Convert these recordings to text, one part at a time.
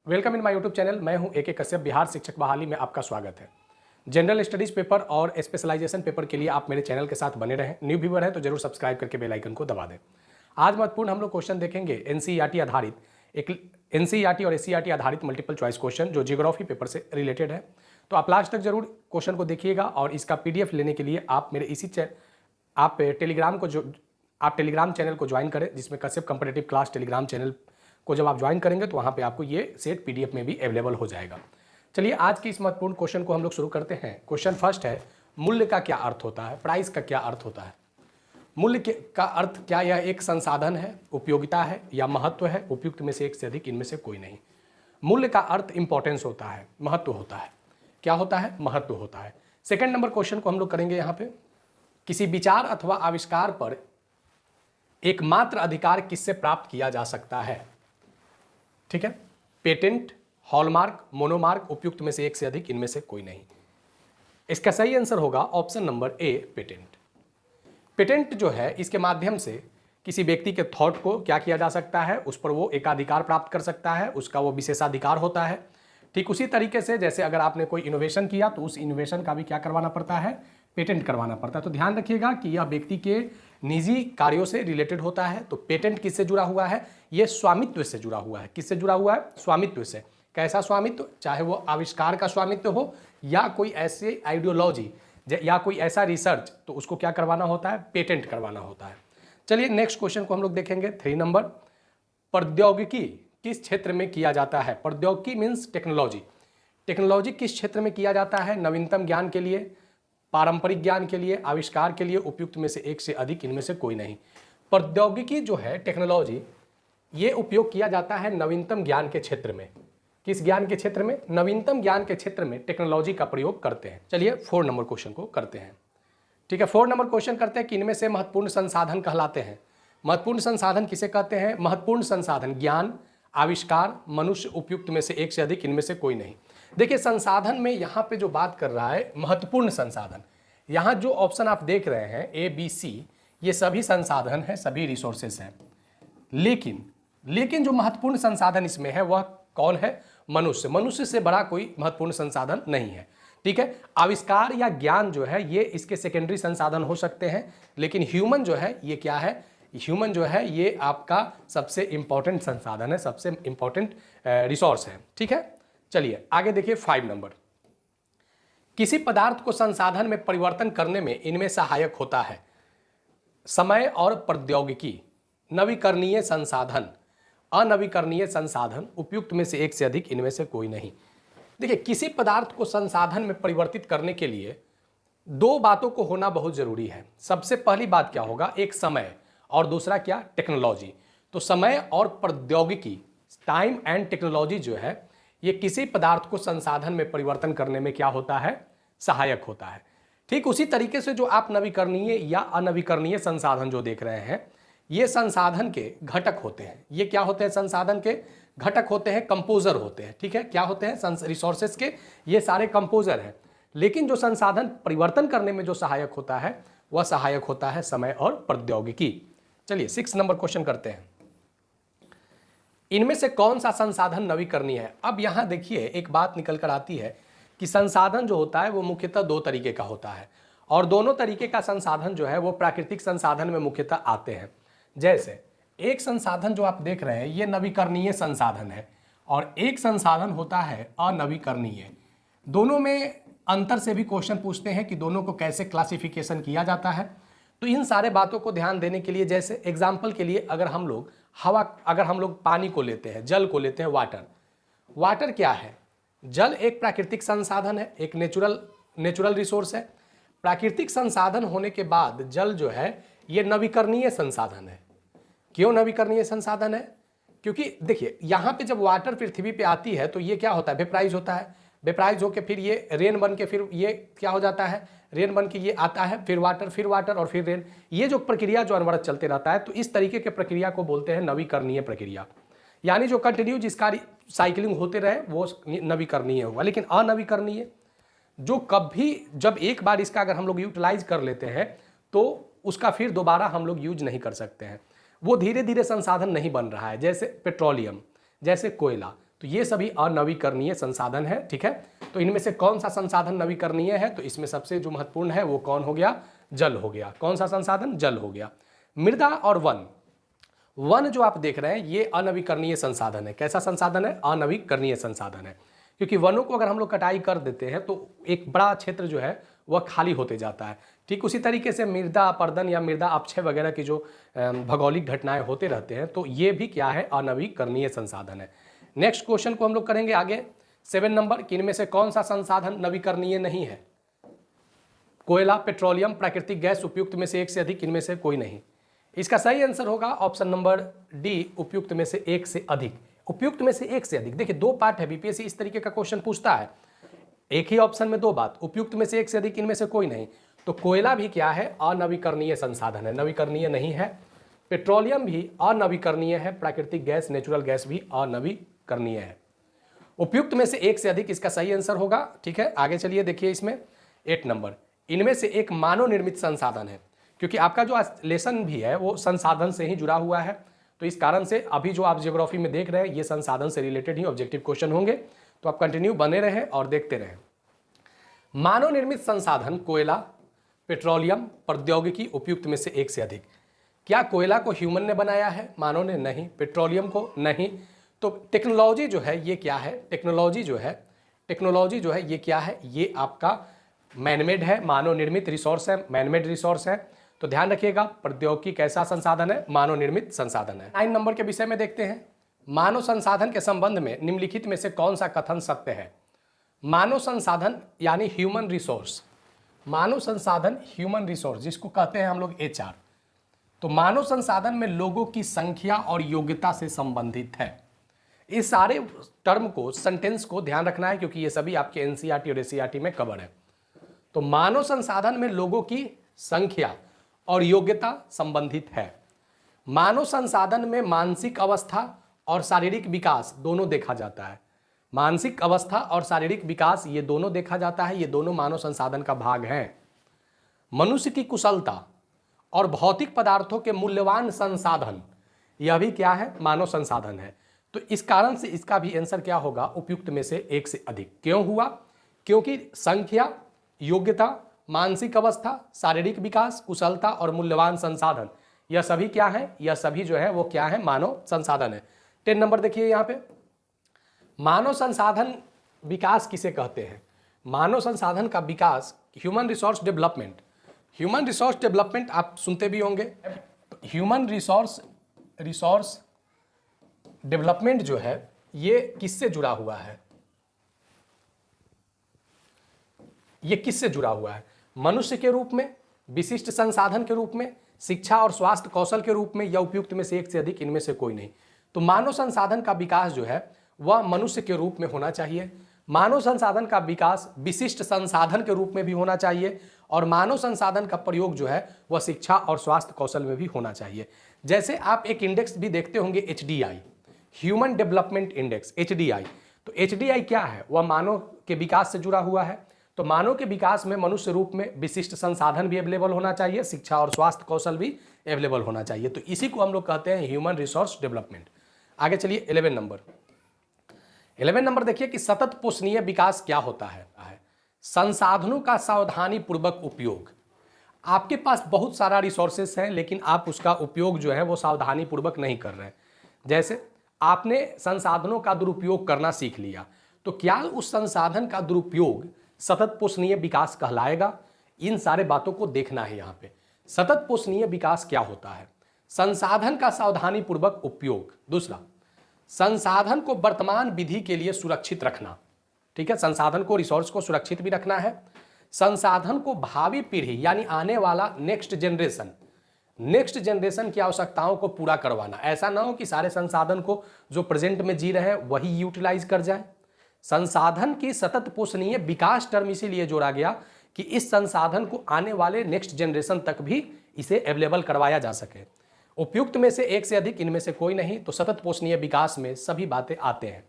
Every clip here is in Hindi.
Welcome in my YouTube channel. मैं हूं AK कश्यप। बिहार शिक्षक बहाली में आपका स्वागत है। जनरल स्टडीज़ पेपर और स्पेशलाइजेशन पेपर के लिए आप मेरे चैनल के साथ बने रहें। न्यू व्यूअर है तो जरूर सब्सक्राइब करके बेल आइकन को दबा दें। आज महत्वपूर्ण हम लोग क्वेश्चन देखेंगे NCERT आधारित, एक NCERT और SCERT आधारित मल्टीपल चॉइस क्वेश्चन जो जियोग्राफी पेपर से रिलेटेड है। तो आप लास्ट तक जरूर क्वेश्चन को देखिएगा और इसका PDF लेने के लिए आप मेरे टेलीग्राम चैनल को ज्वाइन करें, जिसमें Kashyap competitive class Telegram channel को जब आप ज्वाइन करेंगे तो वहाँ पे आपको ये सेट PDF में भी अवेलेबल हो जाएगा। चलिए आज की इस महत्वपूर्ण क्वेश्चन को हम लोग शुरू करते हैं। क्वेश्चन फर्स्ट है, मूल्य का क्या अर्थ होता है, प्राइस का क्या अर्थ होता है। मूल्य का अर्थ क्या यह एक संसाधन है, उपयोगिता है या महत्व है, उपयुक्त में से एक से अधिक, इनमें से कोई नहीं। मूल्य का अर्थ इंपॉर्टेंस होता है, महत्व होता है। क्या होता है? महत्व होता है। सेकंड नंबर क्वेश्चन को हम लोग करेंगे यहाँ पे, किसी विचार अथवा आविष्कार पर एकमात्र अधिकार किससे प्राप्त किया जा सकता है। ठीक है, पेटेंट, हॉलमार्क, मोनोमार्क, उपयुक्त में से एक से अधिक, इनमें से कोई नहीं। इसका सही आंसर होगा option number A, patent. Patent जो है, इसके माध्यम से किसी व्यक्ति के थॉट को क्या किया जा सकता है, उस पर वो एकाधिकार प्राप्त कर सकता है, उसका वो विशेषाधिकार होता है। ठीक उसी तरीके से जैसे अगर आपने कोई इनोवेशन किया तो उस इनोवेशन का भी क्या करवाना पड़ता है, पेटेंट करवाना पड़ता है। तो ध्यान रखिएगा कि यह व्यक्ति के निजी कार्यों से रिलेटेड होता है। तो पेटेंट किससे जुड़ा हुआ है? ये स्वामित्व से जुड़ा हुआ है। किससे जुड़ा हुआ है? स्वामित्व से। कैसा स्वामित्व? चाहे वो आविष्कार का स्वामित्व हो या कोई ऐसे आइडियोलॉजी या कोई ऐसा रिसर्च, तो उसको क्या करवाना होता है? पेटेंट करवाना होता है। चलिए नेक्स्ट क्वेश्चन को हम लोग देखेंगे। 3 नंबर, प्रौद्योगिकी किस क्षेत्र में किया जाता है। प्रौद्योगिकी मीन्स टेक्नोलॉजी। टेक्नोलॉजी किस क्षेत्र में किया जाता है? नवीनतम ज्ञान के लिए, पारंपरिक ज्ञान के लिए, आविष्कार के लिए, उपयुक्त में से एक से अधिक, इनमें से कोई नहीं। प्रौद्योगिकी जो है, टेक्नोलॉजी, ये उपयोग किया जाता है नवीनतम ज्ञान के क्षेत्र में। किस ज्ञान के क्षेत्र में? नवीनतम ज्ञान के क्षेत्र में टेक्नोलॉजी का प्रयोग करते हैं। चलिए 4 नंबर क्वेश्चन को करते हैं। ठीक है, 4 नंबर क्वेश्चन करते हैं कि इनमें से महत्वपूर्ण संसाधन कहलाते हैं। महत्वपूर्ण संसाधन किसे कहते हैं? महत्वपूर्ण संसाधन ज्ञान, आविष्कार, मनुष्य, उपयुक्त में से एक से अधिक, इनमें से कोई नहीं। देखिए संसाधन में यहाँ पे जो बात कर रहा है महत्वपूर्ण संसाधन, यहाँ जो ऑप्शन आप देख रहे हैं ABC, ये सभी संसाधन है, सभी रिसोर्सेस हैं। लेकिन जो महत्वपूर्ण संसाधन इसमें है वह कौन है? मनुष्य। मनुष्य से बड़ा कोई महत्वपूर्ण संसाधन नहीं है। ठीक है, आविष्कार या ज्ञान जो है ये इसके सेकेंडरी संसाधन हो सकते हैं, लेकिन ह्यूमन जो है ये क्या है? ह्यूमन जो है ये आपका सबसे इंपॉर्टेंट संसाधन है, सबसे इंपॉर्टेंट रिसोर्स है। ठीक है, चलिए आगे देखिए 5 नंबर, किसी पदार्थ को संसाधन में परिवर्तन करने में इनमें सहायक होता है समय और प्रौद्योगिकी, नवीकरणीय संसाधन, अनवीकरणीय संसाधन, उपयुक्त में से एक से अधिक, इनमें से कोई नहीं। देखिए किसी पदार्थ को संसाधन में परिवर्तित करने के लिए 2 बातों को होना बहुत जरूरी है। सबसे पहली बात क्या होगा? एक समय, और दूसरा क्या? टेक्नोलॉजी। तो समय और प्रौद्योगिकी, टाइम एंड टेक्नोलॉजी जो है, ये किसी पदार्थ को संसाधन में परिवर्तन करने में क्या होता है? सहायक होता है। ठीक उसी तरीके से जो आप नवीकरणीय या अनवीकरणीय संसाधन जो देख रहे हैं, ये संसाधन के घटक होते हैं। ये क्या होते हैं? संसाधन के घटक होते हैं, कंपोजर होते हैं। ठीक है, क्या होते हैं? रिसोर्सेस के ये सारे कंपोजर हैं। लेकिन जो संसाधन परिवर्तन करने में जो सहायक होता है वह सहायक होता है समय और प्रौद्योगिकी। चलिए 6 नंबर क्वेश्चन करते हैं, इनमें से कौन सा संसाधन नवीकरणीय है। अब यहां देखिए एक बात निकल कर आती है कि संसाधन जो होता है वो मुख्यतः 2 तरीके का होता है, और दोनों तरीके का संसाधन जो है वो प्राकृतिक संसाधन में मुख्यतः आते हैं। जैसे एक संसाधन जो आप देख रहे हैं ये नवीकरणीय संसाधन है, और एक संसाधन होता है अनवीकरणीय। दोनों में अंतर से भी क्वेश्चन पूछते हैं कि दोनों को कैसे क्लासिफिकेशन किया जाता है। तो इन सारे बातों को ध्यान देने के लिए, जैसे एग्जाम्पल के लिए अगर हम लोग पानी को लेते हैं, जल को लेते हैं, वाटर क्या है? जल एक प्राकृतिक संसाधन है, एक नेचुरल रिसोर्स है। प्राकृतिक संसाधन होने के बाद जल जो है ये नवीकरणीय संसाधन है। क्यों नवीकरणीय संसाधन है? क्योंकि देखिए यहाँ पे जब वाटर पृथ्वी पे आती है तो ये क्या होता है? वेपराइज होता है। वेपराइज होकर फिर ये रेन बन के फिर ये क्या हो जाता है? रेन बन के ये आता है, फिर वाटर और फिर रेन। ये जो प्रक्रिया जो अनवरत चलते रहता है, तो इस तरीके के प्रक्रिया को बोलते हैं नवीकरणीय प्रक्रिया। यानी जो कंटिन्यू जिसका साइकिलिंग होते रहे वो नवीकरणीय होगा। लेकिन अनवीकरणीय जो जब एक बार इसका अगर हम लोग यूटिलाइज कर लेते हैं तो उसका फिर दोबारा हम लोग यूज नहीं कर सकते हैं। वो धीरे धीरे संसाधन नहीं बन रहा है, जैसे पेट्रोलियम, जैसे कोयला। तो तो ये सभी अनवीकरणीय संसाधन है। ठीक है, तो इनमें से कौन सा संसाधन नवीकरणीय है? तो इसमें सबसे जो महत्वपूर्ण है वो कौन हो गया? जल हो गया। कौन सा संसाधन? जल हो गया। मृदा और वन, वन जो आप देख रहे हैं ये अनवीकरणीय संसाधन है। कैसा संसाधन है? अनवीकरणीय संसाधन है, क्योंकि वनों को अगर हम लोग कटाई कर देते हैं तो एक बड़ा क्षेत्र जो है वह खाली होते जाता है। ठीक उसी तरीके से मृदा अपरदन या मृदा अपक्षय वगैरह की जो भौगोलिक घटनाएं होते रहते हैं, तो ये भी क्या है? अनवीकरणीय संसाधन है। नेक्स्ट क्वेश्चन को हम लोग करेंगे आगे 7 नंबर कि इनमें से कौन सा संसाधन नवीकरणीय नहीं है? कोयला, पेट्रोलियम, प्राकृतिक गैस, उपयुक्त में से एक से अधिक, इनमें से कोई नहीं। इसका सही आंसर होगा ऑप्शन नंबर डी, उपयुक्त में से एक से अधिक। उपयुक्त में से एक से अधिक, देखिए दो पार्ट है, बीपीएससी इस तरीके का क्वेश्चन पूछता है, एक ही ऑप्शन में दो बात, उपयुक्त में से एक से अधिक, इनमें से कोई नहीं। तो कोयला भी क्या है? अनवीकरणीय संसाधन है, नवीकरणीय नहीं है। पेट्रोलियम भी अनवीकरणीय है, प्राकृतिक गैस, नेचुरल गैस भी अनवीकरणीय है। उपयुक्त में से एक से अधिक इसका सही आंसर होगा। ठीक है, आगे चलिए देखिए इसमें 8 नंबर, इनमें से एक मानव निर्मित संसाधन है, क्योंकि आपका जो लेसन भी है वो संसाधन से ही जुड़ा हुआ है, तो इस कारण से अभी जो आप ज्योग्राफी में देख रहे हैं ये संसाधन से रिलेटेड ही ऑब्जेक्टिव क्वेश्चन होंगे, तो आप कंटिन्यू बने रहें और देखते रहें। मानव निर्मित संसाधन कोयला, पेट्रोलियम, प्रौद्योगिकी, उपयुक्त में से एक से अधिक। क्या कोयला को ह्यूमन ने बनाया है? मानव ने नहीं। पेट्रोलियम को नहीं। तो टेक्नोलॉजी जो है ये क्या है? टेक्नोलॉजी जो है ये क्या है? ये आपका मैनमेड है, मानव निर्मित रिसोर्स है, मैनमेड रिसोर्स है। तो ध्यान रखिएगा, प्रौद्योगिकी कैसा संसाधन है? मानव निर्मित संसाधन है। 9 नंबर के विषय में देखते हैं, मानव संसाधन के संबंध में निम्नलिखित में से कौन सा कथन सत्य है? मानव संसाधन यानी ह्यूमन रिसोर्स, मानव संसाधन ह्यूमन रिसोर्स जिसको कहते हैं हम लोग एचआर, तो मानव संसाधन में लोगों की संख्या और योग्यता से संबंधित है। इस सारे टर्म को, सेंटेंस को ध्यान रखना है, क्योंकि ये सभी आपके एनसीईआरटी और एससीईआरटी में कवर है। तो मानव संसाधन में लोगों की संख्या और योग्यता संबंधित है। मानव संसाधन में मानसिक अवस्था और शारीरिक विकास दोनों देखा जाता है। मानसिक अवस्था और शारीरिक विकास ये दोनों देखा जाता है, ये दोनों मानव संसाधन का भाग हैं। मनुष्य की कुशलता और भौतिक पदार्थों के मूल्यवान संसाधन, यह भी क्या है? मानव संसाधन है। तो इस कारण से इसका भी आंसर क्या होगा? उपयुक्त में से एक से अधिक। क्यों हुआ? क्योंकि संख्या, योग्यता, मानसिक अवस्था, शारीरिक विकास, कुशलता और मूल्यवान संसाधन, यह सभी क्या है? यह सभी जो है वो क्या है? मानव संसाधन है। 10 नंबर देखिए यहाँ पे, मानव संसाधन विकास किसे कहते हैं? मानव संसाधन का विकास, human resource development. Human resource development आप सुनते भी होंगे। ह्यूमन रिसोर्स डेवलपमेंट जो है ये किससे जुड़ा हुआ है? ये किससे जुड़ा हुआ है? मनुष्य के रूप में, विशिष्ट संसाधन के रूप में, शिक्षा और स्वास्थ्य कौशल के रूप में, या उपयुक्त में से एक से अधिक, इनमें से कोई नहीं। तो मानव संसाधन का विकास जो है वह मनुष्य के रूप में होना चाहिए। मानव संसाधन का विकास विशिष्ट संसाधन के रूप में भी होना चाहिए, और मानव संसाधन का प्रयोग जो है वह शिक्षा और स्वास्थ्य कौशल में भी होना चाहिए। जैसे आप एक इंडेक्स भी देखते होंगे, HDI, human development index, HDI। तो HDI क्या है? वह मानव के विकास से जुड़ा हुआ है। तो मानव के विकास में मनुष्य रूप में विशिष्ट संसाधन भी अवेलेबल होना चाहिए, शिक्षा और स्वास्थ्य कौशल भी अवेलेबल होना चाहिए। तो इसी को हम लोग कहते हैं ह्यूमन रिसोर्स डेवलपमेंट। आगे चलिए 11 नंबर देखिए कि सतत पोषणीय विकास क्या होता है? संसाधनों का सावधानी पूर्वक उपयोग। आपके पास बहुत सारा रिसोर्सेस हैं, लेकिन आप उसका उपयोग जो है वो सावधानी पूर्वक नहीं कर रहे हैं। जैसे आपने संसाधनों का दुरुपयोग करना सीख लिया, तो क्या उस संसाधन का दुरुपयोग सतत पोषणीय विकास कहलाएगा? इन सारे बातों को देखना है यहाँ पे। सतत पोषणीय विकास क्या होता है? संसाधन का सावधानी पूर्वक उपयोग। दूसरा, संसाधन को वर्तमान विधि के लिए सुरक्षित रखना। ठीक है, संसाधन को, रिसोर्स को सुरक्षित भी रखना है। संसाधन को भावी पीढ़ी यानी आने वाला नेक्स्ट जनरेशन की आवश्यकताओं को पूरा करवाना। ऐसा ना हो कि सारे संसाधन को जो प्रेजेंट में जी रहे हैं वही यूटिलाइज कर जाए। संसाधन की सतत पोषणीय विकास टर्म इसीलिए जोड़ा गया कि इस संसाधन को आने वाले नेक्स्ट जनरेशन तक भी इसे अवेलेबल करवाया जा सके। उपयुक्त में से एक से अधिक, इनमें से कोई नहीं। तो सतत पोषणीय विकास में सभी बातें आते हैं।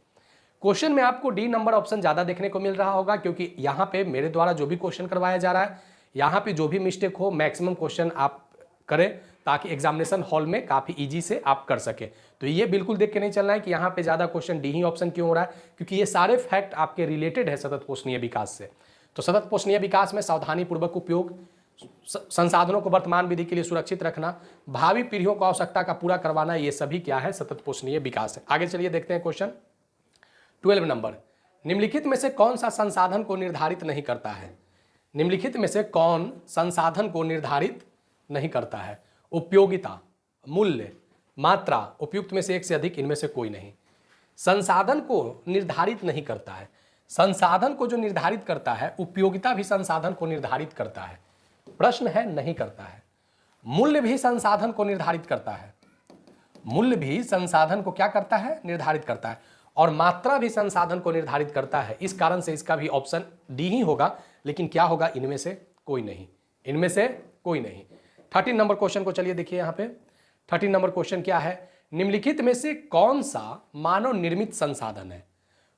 क्वेश्चन में आपको डी नंबर ऑप्शन ज़्यादा देखने को मिल रहा होगा, क्योंकि यहाँ पे मेरे द्वारा जो भी क्वेश्चन करवाया जा रहा है, यहाँ पे जो भी मिस्टेक हो मैक्सिमम क्वेश्चन आप करें ताकि एग्जामिनेशन हॉल में काफ़ी ईजी से आप कर सके। तो ये बिल्कुल देख के नहीं चलना है कि यहाँ पे ज़्यादा क्वेश्चन डी ही ऑप्शन क्यों हो रहा है, क्योंकि ये सारे फैक्ट आपके रिलेटेड है सतत पोषणीय विकास से। तो सतत पोषणीय विकास में सावधानीपूर्वक उपयोग, संसाधनों को वर्तमान विधि के लिए सुरक्षित रखना, भावी पीढ़ियों को आवश्यकता का पूरा करवाना, ये सभी क्या है, सतत पोषणीय विकास है। आगे चलिए देखते हैं क्वेश्चन 12 नंबर। निम्नलिखित में से कौन सा संसाधन को निर्धारित नहीं करता है? निम्नलिखित में से कौन संसाधन को निर्धारित नहीं करता है? उपयोगिता, मूल्य, मात्रा, उपयुक्त में से एक से अधिक, इनमें से कोई नहीं। संसाधन को निर्धारित नहीं करता है। संसाधन को जो निर्धारित करता है, उपयोगिता भी संसाधन को निर्धारित करता है। प्रश्न है नहीं करता है। मूल्य भी संसाधन को निर्धारित करता है। मूल्य भी संसाधन को क्या करता है, निर्धारित करता है। और मात्रा भी संसाधन को निर्धारित करता है। इस कारण से इसका भी ऑप्शन डी ही होगा। लेकिन क्या होगा, इनमें से कोई नहीं, इनमें से कोई नहीं। 13 नंबर क्वेश्चन को चलिए देखिए। यहाँ पे 13 नंबर क्वेश्चन क्या है, निम्नलिखित में से कौन सा मानव निर्मित संसाधन है?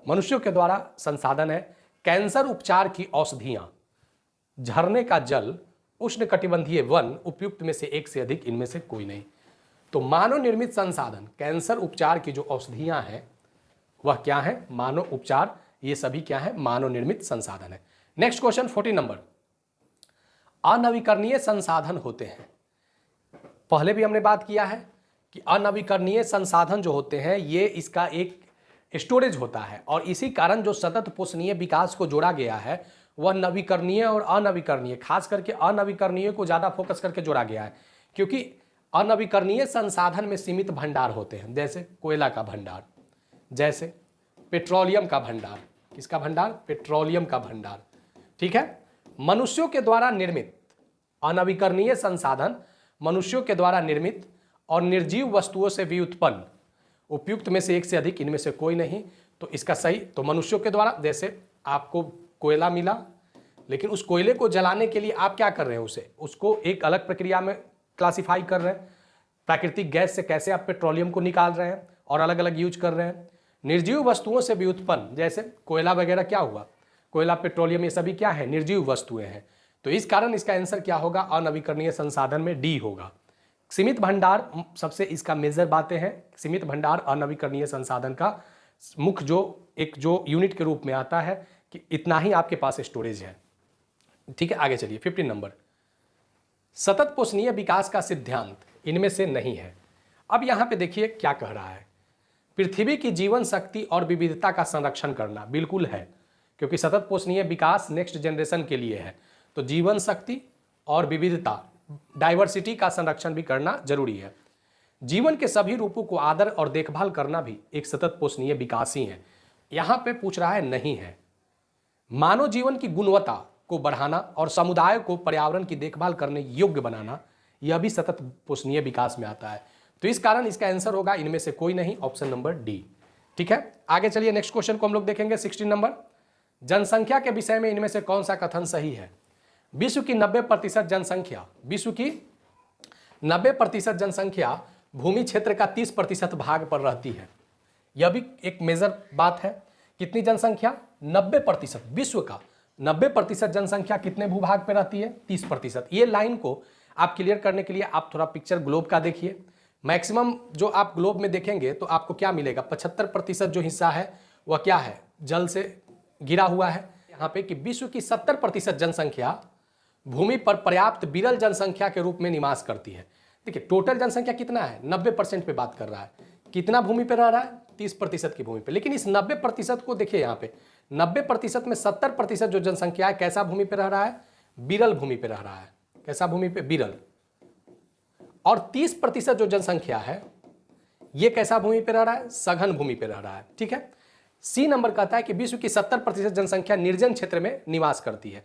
मनुष्यों के द्वारा संसाधन है कैंसर उपचार की औषधियां, झरने का जल, उष्णकटिबंधीय वन, उपयुक्त में से एक से अधिक, इनमें से कोई नहीं। तो मानव निर्मित संसाधन, कैंसर उपचार की जो औषधियां हैं वह क्या है, मानव उपचार, ये सभी क्या है, मानव निर्मित संसाधन है। Next question 14 number. अनवीकरणीय संसाधन होते हैं। पहले भी हमने बात किया है कि अनवीकरणीय संसाधन जो होते हैं ये इसका एक स्टोरेज होता है, और इसी कारण जो सतत पोषणीय विकास को जोड़ा गया है वह नवीकरणीय और अनवीकरणीय, खास करके अनवीकरणीय को ज़्यादा फोकस करके जोड़ा गया है, क्योंकि अनवीकरणीय संसाधन में सीमित भंडार होते हैं, जैसे कोयला का भंडार, जैसे पेट्रोलियम का भंडार। किसका भंडार? पेट्रोलियम का भंडार। ठीक है। मनुष्यों के द्वारा निर्मित अनवीकरणीय संसाधन, मनुष्यों के द्वारा निर्मित और निर्जीव वस्तुओं से व्युत्पन्न, उपयुक्त में से एक से अधिक, इनमें से कोई नहीं। तो इसका सही, तो मनुष्यों के द्वारा, जैसे आपको कोयला मिला, लेकिन उस कोयले को जलाने के लिए आप क्या कर रहे हैं, उसको एक अलग प्रक्रिया में क्लासिफाई कर रहे हैं। प्राकृतिक गैस से कैसे आप पेट्रोलियम को निकाल रहे हैं और अलग अलग यूज कर रहे हैं। निर्जीव वस्तुओं से व्युत्पन्न, जैसे कोयला वगैरह क्या हुआ, कोयला, पेट्रोलियम, ये सभी क्या है, निर्जीव वस्तुएं हैं। तो इस कारण इसका आंसर क्या होगा, अनवीकरणीय संसाधन में डी होगा। सीमित भंडार सबसे इसका मेजर बातें हैं। सीमित भंडार अनवीकरणीय संसाधन का मुख्य जो यूनिट के रूप में आता है कि इतना ही आपके पास स्टोरेज है। ठीक है, आगे चलिए 15 नंबर। सतत पोषणीय विकास का सिद्धांत इनमें से नहीं है। अब यहाँ पे देखिए क्या कह रहा है, पृथ्वी की जीवन शक्ति और विविधता का संरक्षण करना बिल्कुल है, क्योंकि सतत पोषणीय विकास नेक्स्ट जनरेशन के लिए है। तो जीवन शक्ति और विविधता, डाइवर्सिटी का संरक्षण भी करना जरूरी है। जीवन के सभी रूपों को आदर और देखभाल करना भी एक सतत पोषणीय विकास ही है। यहाँ पे पूछ रहा है नहीं है। मानव जीवन की गुणवत्ता को बढ़ाना और समुदाय को पर्यावरण की देखभाल करने योग्य बनाना, यह भी सतत पोषणीय विकास में आता है। तो इस कारण इसका आंसर होगा इनमें से कोई नहीं, ऑप्शन नंबर डी। ठीक है, आगे चलिए नेक्स्ट क्वेश्चन को हम लोग देखेंगे 16 नंबर। जनसंख्या के विषय में इनमें से कौन सा कथन सही है? विश्व की 90% जनसंख्या, विश्व की 90% जनसंख्या भूमि क्षेत्र का 30% भाग पर रहती है। यह भी एक मेजर बात है। कितनी जनसंख्या? 90%। विश्व का 90% जनसंख्या कितने भूभाग पर रहती है? 30%। ये लाइन को आप क्लियर करने के लिए आप थोड़ा पिक्चर ग्लोब का देखिए। मैक्सिमम जो आप ग्लोब में देखेंगे तो आपको क्या मिलेगा, 75% जो हिस्सा है वह क्या है, जल से घिरा हुआ है। यहाँ पे कि विश्व की 70% जनसंख्या भूमि पर पर्याप्त विरल जनसंख्या के रूप में निवास करती है। देखिए टोटल जनसंख्या कितना है, 90% पे बात कर रहा है। कितना भूमि पे रह रहा है? 30% की भूमि पे। लेकिन इस 90% को देखिए, यहाँ पे 90% में 70% जो जनसंख्या है कैसा भूमि पे रह रहा है? विरल भूमि पे रह रहा है। कैसा भूमि पे? विरल। और 30% जो जनसंख्या है ये कैसा भूमि पे रह रहा है? सघन भूमि पे रह रहा है। ठीक है। सी नंबर कहता है कि विश्व की 70% जनसंख्या निर्जन क्षेत्र में निवास करती है।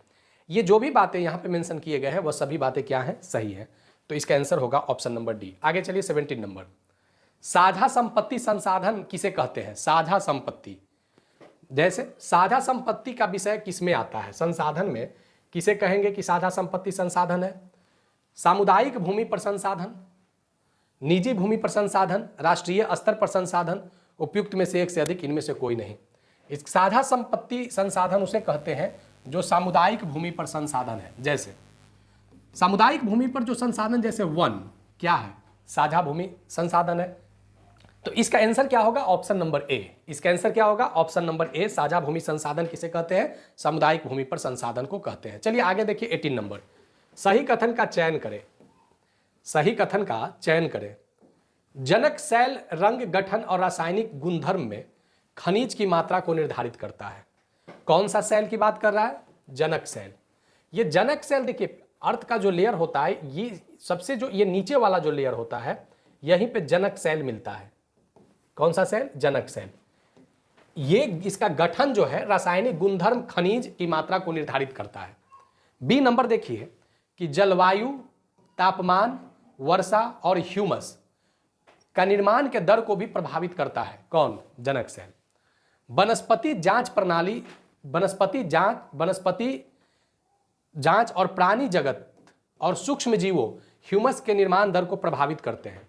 ये जो भी बातें यहाँ पे मेंशन किए गए हैं वह सभी बातें क्या हैं? सही है। तो इसका आंसर होगा ऑप्शन नंबर डी। आगे चलिए 17 नंबर। साझा संपत्ति संसाधन किसे कहते हैं? साझा संपत्ति, जैसे साझा संपत्ति का विषय किसमें आता है? संसाधन में किसे कहेंगे कि साझा संपत्ति संसाधन है? सामुदायिक भूमि पर संसाधन, निजी भूमि पर संसाधन, राष्ट्रीय स्तर पर संसाधन, उपयुक्त में से एक से अधिक, इनमें से कोई नहीं। इस साझा संपत्ति संसाधन उसे कहते हैं जो सामुदायिक भूमि पर संसाधन है। जैसे सामुदायिक भूमि पर जो संसाधन, जैसे वन, क्या है? साझा भूमि संसाधन है। तो इसका आंसर क्या होगा? Option number A. इसका आंसर क्या होगा? ऑप्शन नंबर ए, साझा भूमि संसाधन किसे कहते हैं? सामुदायिक भूमि पर संसाधन को कहते हैं। चलिए आगे देखिए 18 नंबर, सही कथन का चयन करें। सही कथन का चयन करें। जनक सेल रंग, गठन और रासायनिक गुणधर्म में खनिज की मात्रा को निर्धारित करता है। कौन सा सेल की बात कर रहा है? जनक सेल। ये जनक सेल देखिए, अर्थ का जो लेयर होता है, ये सबसे जो ये नीचे वाला जो लेयर होता है, यहीं पे जनक सेल मिलता है। कौन सा सेल? जनक सेल। ये इसका गठन जो है रासायनिक गुणधर्म खनिज की मात्रा को निर्धारित करता है। बी नंबर देखिए कि जलवायु, तापमान, वर्षा और ह्यूमस का निर्माण के दर को भी प्रभावित करता है। कौन? जनक सेल। वनस्पति जांच प्रणाली, वनस्पति जांच और प्राणी जगत और सूक्ष्म जीवों ह्यूमस के निर्माण दर को प्रभावित करते हैं।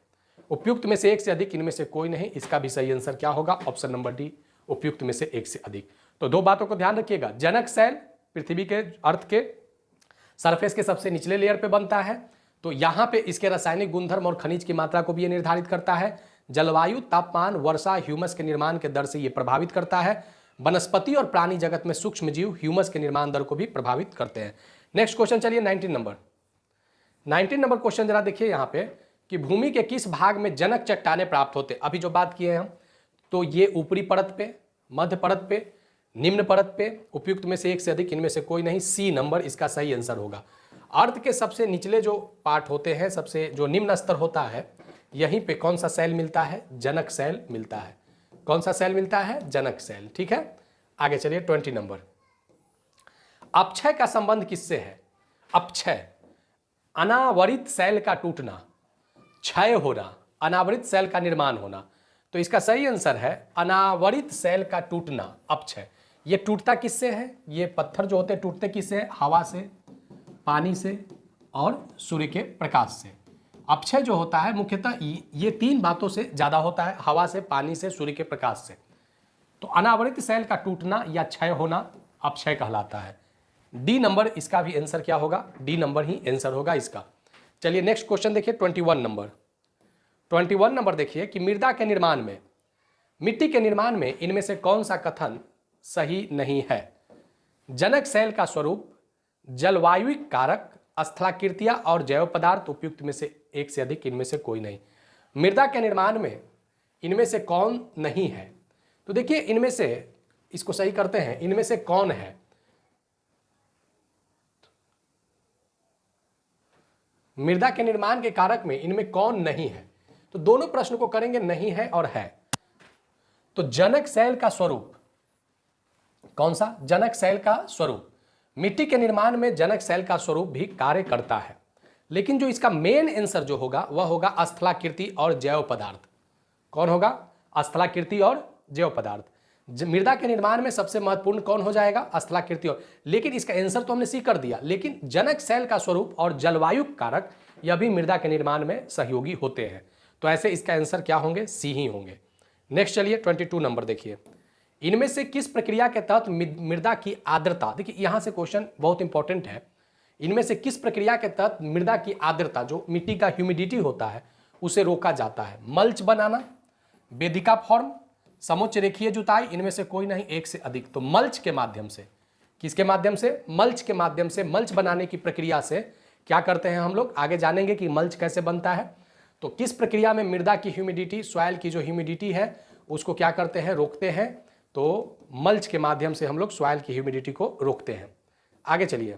उपयुक्त में से एक से अधिक, इनमें से कोई नहीं। इसका भी सही आंसर क्या होगा? ऑप्शन नंबर डी, उपयुक्त में से एक से अधिक। तो दो बातों को ध्यान रखिएगा। जनक सेल पृथ्वी के अर्थ के सरफेस के सबसे निचले लेयर पे बनता है, तो यहां पे इसके रासायनिक गुणधर्म और खनिज की मात्रा को भी ये निर्धारित करता है। जलवायु, तापमान, वर्षा, ह्यूमस के निर्माण के दर से ये प्रभावित करता है। वनस्पति और प्राणी जगत में सूक्ष्म जीव ह्यूमस के निर्माण दर को भी प्रभावित करते हैं। नेक्स्ट क्वेश्चन चलिए 19 नंबर। 19 नंबर क्वेश्चन जरा देखिए यहाँ पे कि भूमि के किस भाग में जनक चट्टानें प्राप्त होते हैं। अभी जो बात किए हैं हम, तो ये ऊपरी परत पे, मध्य परत पे, निम्न परत पे, उपयुक्त में से एक से अधिक, इनमें से कोई नहीं। सी नंबर इसका सही आंसर होगा। अर्थ के सबसे निचले जो पार्ट होते हैं, सबसे जो निम्न स्तर होता है, यहीं पे कौन सा सेल मिलता है? जनक सेल मिलता है। कौन सा सेल मिलता है? जनक सेल। ठीक है, आगे चलिए 20 नंबर। अपक्षय का संबंध किससे है? अपक्षय, अनावरित सेल का टूटना, क्षय होना, अनावरित सेल का निर्माण होना। तो इसका सही आंसर है अनावरित सेल का टूटना, अपक्षय। ये टूटता किससे है? ये पत्थर जो होते हैं टूटते किससे है? हवा से, पानी से और सूर्य के प्रकाश से। अपक्षय जो होता है मुख्यतः ये तीन बातों से ज्यादा होता है, हवा से, पानी से, सूर्य के प्रकाश से। तो अनावरित सेल का टूटना या क्षय होना अपक्षय कहलाता है। डी नंबर इसका भी आंसर क्या होगा? डी नंबर ही आंसर होगा इसका। चलिए नेक्स्ट क्वेश्चन देखिए 21 नंबर। 21 नंबर देखिए कि मृदा के निर्माण में, मिट्टी के निर्माण में इनमें से कौन सा कथन सही नहीं है? जनक सेल का स्वरूप, जलवायु कारक, स्थलाकृतियां और जैव पदार्थ, उपयुक्त में से एक से अधिक, इनमें से कोई नहीं। मृदा के निर्माण में इनमें से कौन नहीं है? तो देखिए इनमें से, इसको सही करते हैं, इनमें से कौन है? मृदा के निर्माण के कारक में इनमें कौन नहीं है? तो दोनों प्रश्न को करेंगे, नहीं है और है। तो जनक सेल का स्वरूप, कौन सा? जनक सेल का स्वरूप। मिट्टी के निर्माण में जनक सेल का स्वरूप भी कार्य करता है, लेकिन जो इसका मेन आंसर जो होगा वह होगा स्थलाकृति और जैव पदार्थ। कौन होगा? स्थलाकृति और जैव पदार्थ। मृदा के निर्माण में सबसे महत्वपूर्ण कौन हो जाएगा? स्थलाकृति और, लेकिन इसका आंसर तो हमने सी कर दिया, लेकिन जनक सेल का स्वरूप और जलवायु कारक यह भी मृदा के निर्माण में सहयोगी होते हैं। तो ऐसे इसका आंसर क्या होंगे? सी ही होंगे। नेक्स्ट चलिए 22 नंबर देखिए। इनमें से किस प्रक्रिया के तहत मृदा की आर्द्रता, देखिए यहां से क्वेश्चन बहुत इंपॉर्टेंट है। इनमें से किस प्रक्रिया के तहत मृदा की आर्द्रता, जो मिट्टी का ह्यूमिडिटी होता है, उसे रोका जाता है? मल्च बनाना, वेदिका फॉर्म, समुच्च रेखीय जुताई, इनमें से कोई नहीं, एक से अधिक। तो मल्च के माध्यम से, किसके माध्यम से? मल्च के माध्यम से। मल्च बनाने की प्रक्रिया से क्या करते हैं हम लोग, आगे जानेंगे कि मल्च कैसे बनता है। तो किस प्रक्रिया में मृदा की ह्यूमिडिटी, सॉइल की जो ह्यूमिडिटी है उसको क्या करते हैं? रोकते हैं। तो मल्च के माध्यम से हम लोग सॉइल की ह्यूमिडिटी को रोकते हैं। आगे चलिए,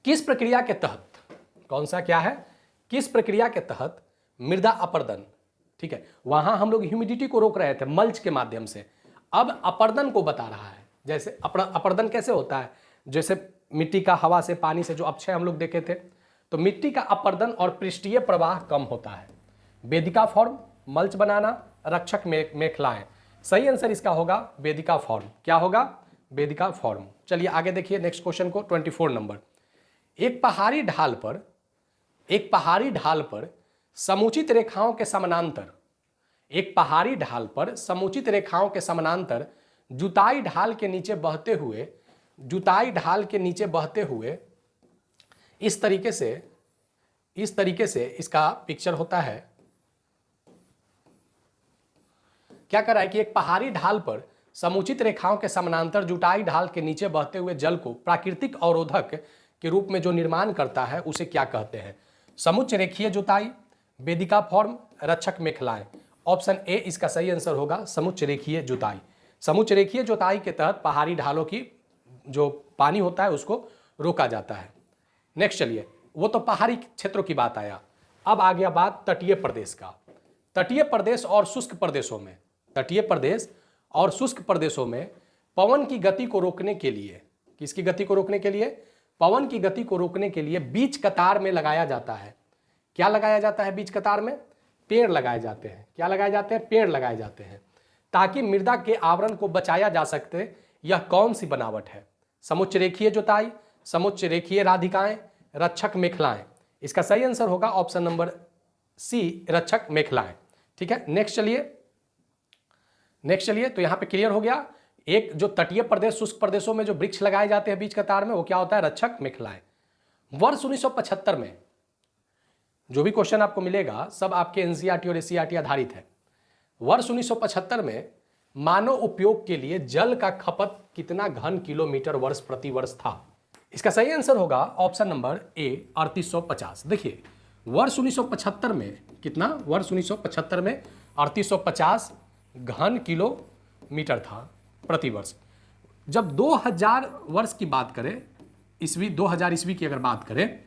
किस प्रक्रिया के तहत, कौन सा क्या है? किस प्रक्रिया के तहत मृदा अपर्दन, ठीक है, वहां हम लोग ह्यूमिडिटी को रोक रहे थे मल्च के माध्यम से, अब अपर्दन को बता रहा है। जैसे अपर्दन कैसे होता है? जैसे मिट्टी का हवा से, पानी से जो अपक्षय हम लोग देखे थे, तो मिट्टी का अपर्दन और पृष्ठीय प्रवाह कम होता है। वेदिका फॉर्म, मल्च बनाना, रक्षक मेखलाएं। सही आंसर इसका होगा वेदिका फॉर्म। क्या होगा? वेदिका फॉर्म। चलिए आगे देखिए नेक्स्ट क्वेश्चन को 24 नंबर। एक पहाड़ी ढाल पर समुचित रेखाओं के समानांतर, एक पहाड़ी ढाल पर समुचित रेखाओं के समानांतर जुताई ढाल के नीचे बहते हुए इस तरीके से इस तरीके से इसका पिक्चर होता है। क्या कर रहा है कि एक पहाड़ी ढाल पर समुचित रेखाओं के समानांतर जुटाई ढाल के नीचे बहते हुए जल को प्राकृतिक अवरोधक के रूप में जो निर्माण करता है उसे क्या कहते हैं? समुच्च रेखीय जुताई, वेदिका फॉर्म, रक्षक मेखलाएं। ऑप्शन ए इसका सही आंसर होगा समुच्च रेखीय जुताई। समुच्च रेखीय जुताई के तहत पहाड़ी ढालों की जो पानी होता है उसको रोका जाता है। नेक्स्ट चलिए, वो तो पहाड़ी क्षेत्रों की बात आया, अब आ गया बात तटीय प्रदेश का। तटीय प्रदेश और शुष्क प्रदेशों में, तटीय प्रदेश और शुष्क प्रदेशों में पवन की गति को रोकने के लिए, किसकी गति को रोकने के लिए? पवन की गति को रोकने के लिए बीच कतार में लगाया जाता है। क्या लगाया जाता है बीच कतार में? पेड़ लगाए जाते हैं। क्या लगाए जाते हैं? पेड़ लगाए जाते हैं, ताकि मृदा के आवरण को बचाया जा सके। यह कौन सी बनावट है? समुच्च रेखीय जुताई, समुच्च रेखीय राधिकाएं, रक्षक मेखलाएं। इसका सही आंसर होगा ऑप्शन नंबर सी, रक्षक मेखलाएं। ठीक है, नेक्स्ट चलिए, तो यहां पे क्लियर हो गया। एक जो तटीय प्रदेश शुष्क प्रदेशों में जो वृक्ष लगाए जाते हैं बीच कतार में, वो क्या होता है? रक्षक मेखलाएं। वर्ष 1975 में जो भी क्वेश्चन आपको मिलेगा सब आपके एनसीईआरटी और एससीईआरटी आधारित है। वर्ष 1975 में मानव उपयोग के लिए जल का खपत कितना घन किलोमीटर वर्ष प्रति वर्ष था? इसका सही आंसर होगा ऑप्शन नंबर ए, 3850। देखिए, वर्ष 1975 में कितना? वर्ष 1975 में 3850 घन किलोमीटर था प्रति वर्ष। जब 2000 वर्ष की बात करें, ईस्वी 2000 ईस्वी की अगर बात करें,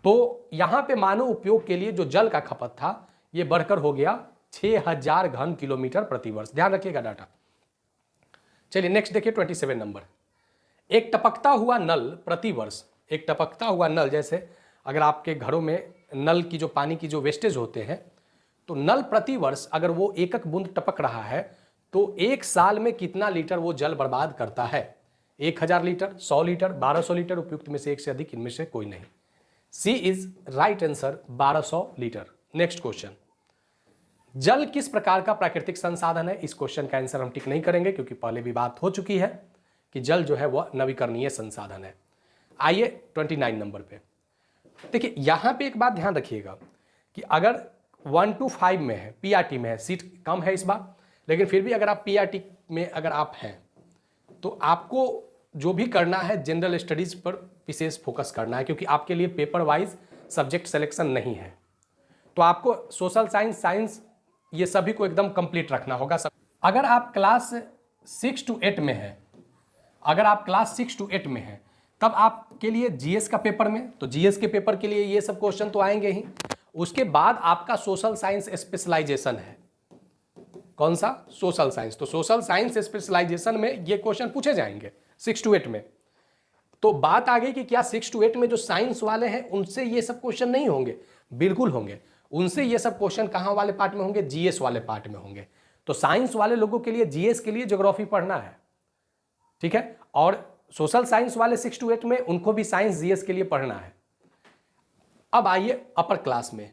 तो यहां पे मानव उपयोग के लिए जो जल का खपत था यह बढ़कर हो गया 6000 घन किलोमीटर प्रति वर्ष। ध्यान रखिएगा डाटा। चलिए नेक्स्ट देखिए 27 नंबर। एक टपकता हुआ नल प्रति वर्ष, एक टपकता हुआ नल, जैसे अगर आपके घरों में नल की जो पानी की जो वेस्टेज होते हैं, तो नल प्रति वर्ष अगर वो एक बूंद टपक रहा है तो एक साल में कितना लीटर वो जल बर्बाद करता है? 1000 लीटर, 100 लीटर, 1200 लीटर, उपयुक्त में से एक से अधिक, इनमें से कोई नहीं। C is right answer, 1200 litre. Next question, जल किस प्रकार का प्राकृतिक संसाधन है? इस क्वेश्चन का आंसर हम टिक नहीं करेंगे क्योंकि पहले भी बात हो चुकी है कि जल जो है वह नवीकरणीय संसाधन है। आइए 29 नंबर पे। देखिए यहां पे एक बात ध्यान रखिएगा कि अगर 1 to 5 में है, पीआरटी में है, सीट कम है इस बार, लेकिन फिर भी अगर आप पीआरटी में अगर आप हैं तो आपको जो भी करना है जनरल स्टडीज पर विशेष फोकस करना है, क्योंकि आपके लिए पेपर वाइज सब्जेक्ट सिलेक्शन नहीं है। तो आपको सोशल साइंस ये सभी को एकदम कंप्लीट रखना होगा। अगर आप क्लास 6 to 8 में है, अगर आप क्लास 6 to 8 में है, तब आपके लिए जीएस का पेपर में, तो जीएस के पेपर के लिए ये सब क्वेश्चन तो आएंगे ही। उसके बाद आपका सोशल साइंस स्पेशलाइजेशन है। कौन सा? Social science. तो सोशल साइंस स्पेशलाइजेशन में ये क्वेश्चन पूछे जाएंगे 6 to 8 में। तो बात आ गई कि क्या 6 to 8 में जो साइंस वाले हैं उनसे ये सब क्वेश्चन नहीं होंगे? बिल्कुल होंगे। उनसे ये सब क्वेश्चन कहां वाले पार्ट में होंगे? जीएस वाले पार्ट में होंगे। तो साइंस वाले लोगों के लिए जीएस के लिए ज्योग्राफी पढ़ना है, ठीक है, और सोशल साइंस वाले 6 to 8 में उनको भी साइंस जीएस के लिए पढ़ना है। अब आइए अपर क्लास में,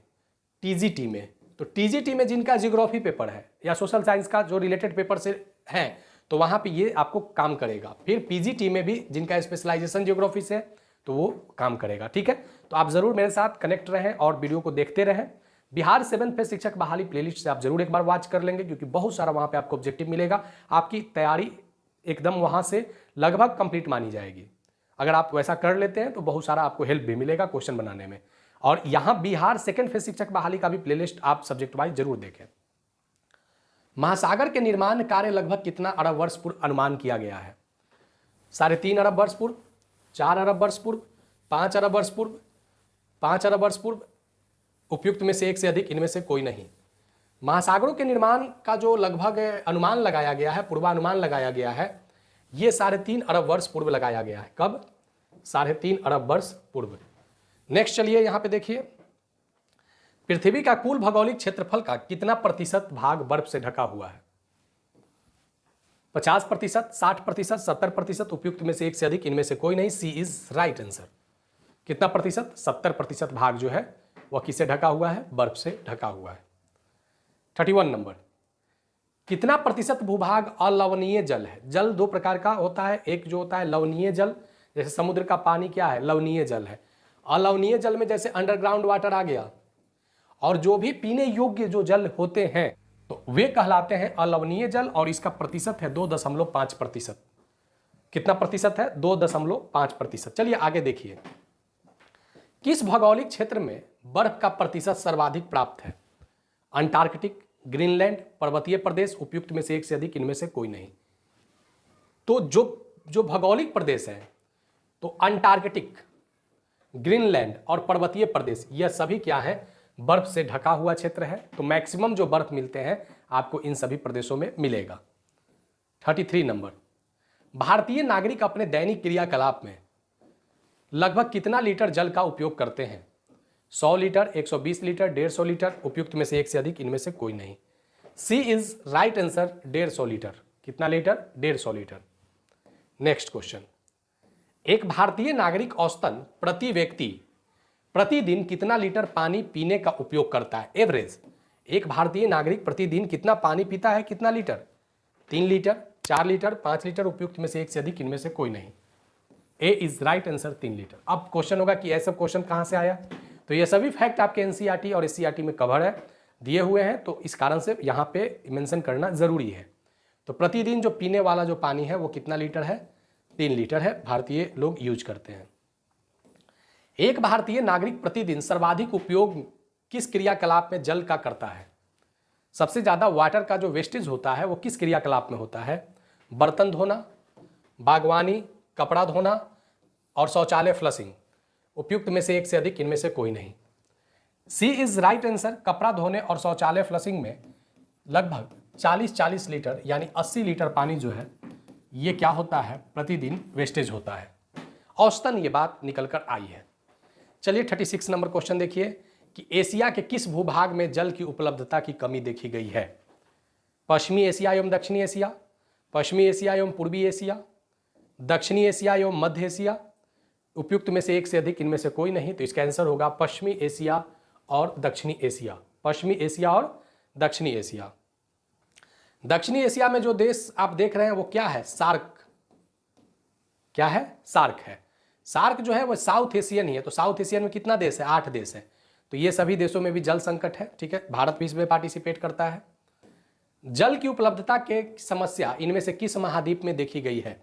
टीजीटी में। तो टीजीटी में जिनका ज्योग्राफी पेपर है या सोशल साइंस का जो रिलेटेड पेपर से है, तो वहां पे ये आपको काम करेगा। फिर पीजीटी में भी जिनका स्पेशलाइजेशन ज्योग्राफी से है तो वो काम करेगा, ठीक है। तो आप जरूर मेरे साथ कनेक्ट रहें और वीडियो को देखते रहें। बिहार 7th फेज शिक्षक बहाली प्लेलिस्ट से आप जरूर एक बार वॉच कर लेंगे, क्योंकि बहुत सारा वहां पे आपको ऑब्जेक्टिव मिलेगा। आपकी तैयारी एकदम वहां से लगभग कंप्लीट मानी जाएगी। अगर आप वैसा कर लेते हैं तो बहुत सारा आपको हेल्प भी मिलेगा क्वेश्चन बनाने में। और यहां बिहार 2nd फेज शिक्षक बहाली का भी प्लेलिस्ट आप सब्जेक्ट वाइज जरूर देखें। महासागर के निर्माण कार्य लगभग कितना अरब वर्ष पूर्व अनुमान किया गया है? 3.5 अरब वर्ष पूर्व, 4 अरब वर्ष पूर्व, 5 अरब वर्ष पूर्व, 5 अरब वर्ष पूर्व, उपयुक्त में से एक से अधिक, इनमें से कोई नहीं। महासागरों के निर्माण का जो लगभग अनुमान लगाया गया है, पूर्वानुमान लगाया गया है, ये 3.5 अरब वर्ष पूर्व लगाया गया है। कब? 3.5 अरब वर्ष पूर्व। नेक्स्ट चलिए यहां पे देखिए, पृथ्वी का कुल भौगोलिक क्षेत्रफल का कितना प्रतिशत भाग बर्फ से ढका हुआ है? 50%, 60%, 70%, उपयुक्त में से एक से अधिक, इनमें से कोई नहीं। C is right answer. कितना प्रतिशत? 70% भाग जो है वह किससे ढका हुआ है? बर्फ से ढका हुआ है। 31 नंबर, कितना प्रतिशत भूभाग अलवणीय जल है? जल दो प्रकार का होता है, एक जो होता है लवणीय जल, जैसे समुद्र का पानी क्या है? लवणीय जल है। अलवणीय जल में जैसे अंडरग्राउंड वाटर आ गया, और जो भी पीने योग्य जो जल होते हैं तो वे कहलाते हैं अलवणीय जल, और इसका प्रतिशत है 2.5%। कितना प्रतिशत है? 2.5%। चलिए आगे देखिए, किस भौगोलिक क्षेत्र में बर्फ का प्रतिशत सर्वाधिक प्राप्त है? अंटार्कटिक, ग्रीनलैंड, पर्वतीय प्रदेश, उपयुक्त में से एक से अधिक, इनमें से कोई नहीं। तो जो भौगोलिक प्रदेश है तो अंटार्कटिक, ग्रीनलैंड और पर्वतीय प्रदेश, यह सभी क्या है? बर्फ से ढका हुआ क्षेत्र है। तो मैक्सिमम जो बर्फ मिलते हैं आपको इन सभी प्रदेशों में मिलेगा। 33 नंबर, भारतीय नागरिक अपने दैनिक क्रियाकलाप में लगभग कितना लीटर जल का उपयोग करते हैं? 100 लीटर, 120 लीटर, 150 लीटर, उपयुक्त में से एक से अधिक, इनमें से कोई नहीं। C is right answer, 150 litre. कितना लीटर? 150 लीटर। नेक्स्ट क्वेश्चन, एक भारतीय नागरिक औसतन प्रति व्यक्ति प्रतिदिन कितना लीटर पानी पीने का उपयोग करता है? एवरेज एक भारतीय नागरिक प्रतिदिन कितना पानी पीता है? कितना लीटर? 3 लीटर, 4 लीटर, 5 लीटर, उपयुक्त में से एक से अधिक, इनमें से कोई नहीं। ए इज राइट आंसर, 3 लीटर। अब क्वेश्चन होगा कि ऐसा क्वेश्चन कहां से आया? तो ये सभी फैक्ट आपके एनसीईआरटी और एससीईआरटी में कवर है, दिए हुए हैं, तो इस कारण से यहाँ पे मेंशन करना जरूरी है। तो प्रतिदिन जो पीने वाला जो पानी है वो कितना लीटर है? 3 लीटर है, भारतीय लोग यूज करते हैं। एक भारतीय नागरिक प्रतिदिन सर्वाधिक उपयोग किस क्रियाकलाप में जल का करता है? सबसे ज्यादा वाटर का जो वेस्टेज होता है वो किस क्रियाकलाप में होता है? बर्तन धोना, बागवानी, कपड़ा धोना और शौचालय फ्लशिंग, उपयुक्त में से एक से अधिक, इनमें से कोई नहीं। सी इज राइट आंसर, कपड़ा धोने और शौचालय फ्लशिंग में लगभग 40 लीटर यानी 80 लीटर पानी जो है ये क्या होता है? प्रतिदिन वेस्टेज होता है। औसतन ये बात निकल कर आई है। चलिए 36 नंबर क्वेश्चन देखिए कि एशिया के किस भूभाग में जल की उपलब्धता की कमी देखी गई है? पश्चिमी एशिया एवं दक्षिणी एशिया, पश्चिमी एशिया एवं पूर्वी एशिया, दक्षिणी एशिया एवं मध्य एशिया, उपयुक्त में से एक से अधिक, इनमें से कोई नहीं। तो इसका आंसर होगा पश्चिमी एशिया और दक्षिणी एशिया। पश्चिमी एशिया और दक्षिणी एशिया। दक्षिणी एशिया में जो देश आप देख रहे हैं वो क्या है? सार्क। क्या है? सार्क है। सार्क जो है वो साउथ एशियन ही है। तो साउथ एशियन में कितना देश है? 8 देश है। तो ये सभी देशों में भी जल संकट है, ठीक है। भारत भी इसमें पार्टिसिपेट करता है। जल की उपलब्धता के समस्या इनमें से किस महाद्वीप में देखी गई है?